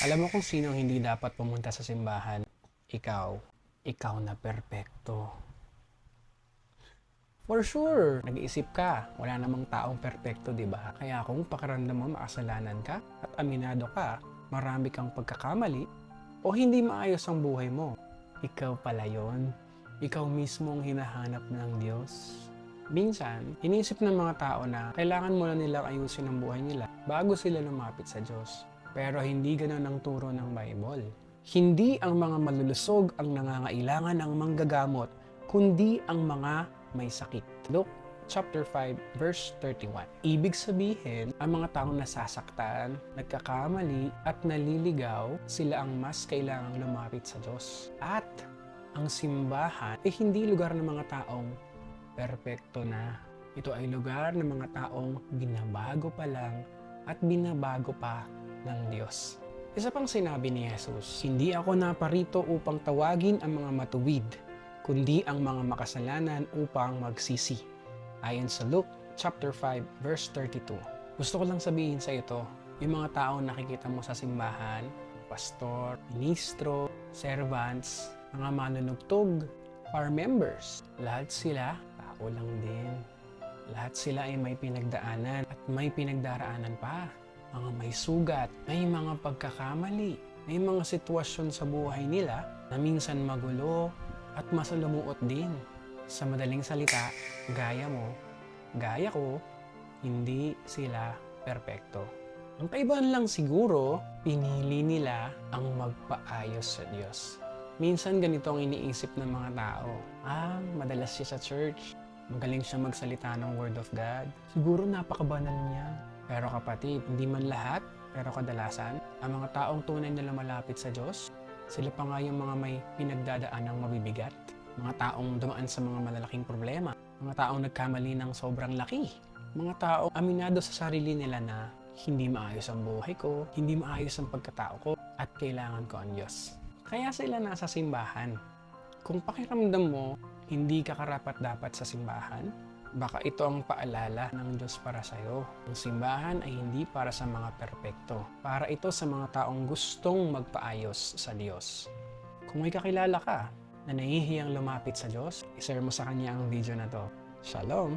Alam mo kung sino ang hindi dapat pumunta sa simbahan? Ikaw. Ikaw na perpekto. For sure, nag-iisip ka, wala namang taong perpekto, di ba? Kaya kung pakiramdam mo makasalanan ka at aminado ka, marami kang pagkakamali o hindi maayos ang buhay mo, ikaw pala yon. Ikaw mismo ang hinahanap ng Diyos. Minsan, iniisip ng mga tao na kailangan muna nilang ayusin ang buhay nila bago sila lumapit sa Diyos. Pero hindi ganun ang turo ng Bible. Hindi ang mga malulusog ang nangangailangan ng manggagamot, kundi ang mga may sakit. Luke chapter 5 verse 31. Ibig sabihin, ang mga taong nasasaktan, nagkakamali at naliligaw, sila ang mas kailangang lumapit sa Diyos. At ang simbahan ay hindi lugar ng mga taong perpekto na. Ito ay lugar ng mga taong binabago pa lang at binabago pa ng Diyos. Isa pang sinabi ni Jesus, hindi ako naparito upang tawagin ang mga matuwid, kundi ang mga makasalanan upang magsisi. Ayon sa Luke chapter 5 verse 32. Gusto ko lang sabihin sa ito, yung mga taong nakikita mo sa simbahan, pastor, ministro, servants, mga manunugtog, our members, lahat sila tao lang din. Lahat sila ay may pinagdaanan at may pinagdaraanan pa. Mga may sugat, may mga pagkakamali, may mga sitwasyon sa buhay nila na minsan magulo at masalumuot din. Sa madaling salita, gaya mo, gaya ko, hindi sila perpekto. Ang kaibahan lang siguro, pinili nila ang magpaayos sa Diyos. Minsan ganito ang iniisip ng mga tao. Madalas siya sa church. Magaling siya magsalita ng Word of God. Siguro napakabanal niya. Pero kapatid, hindi man lahat, pero kadalasan, ang mga taong tunay na lumalapit sa Diyos, sila pa nga yung mga may pinagdadaan ng mabibigat. Mga taong dumaan sa mga malalaking problema. Mga taong nagkamali ng sobrang laki. Mga taong aminado sa sarili nila na hindi maayos ang buhay ko, hindi maayos ang pagkatao ko, at kailangan ko ang Diyos. Kaya sila nasa simbahan. Kung pakiramdam mo, hindi ka karapat-dapat sa simbahan, baka ito ang paalala ng Diyos para sa'yo. Ang simbahan ay hindi para sa mga perpekto. Para ito sa mga taong gustong magpaayos sa Diyos. Kung may kakilala ka na nahihiyang lumapit sa Diyos, i-share mo sa kanya ang video na to. Shalom!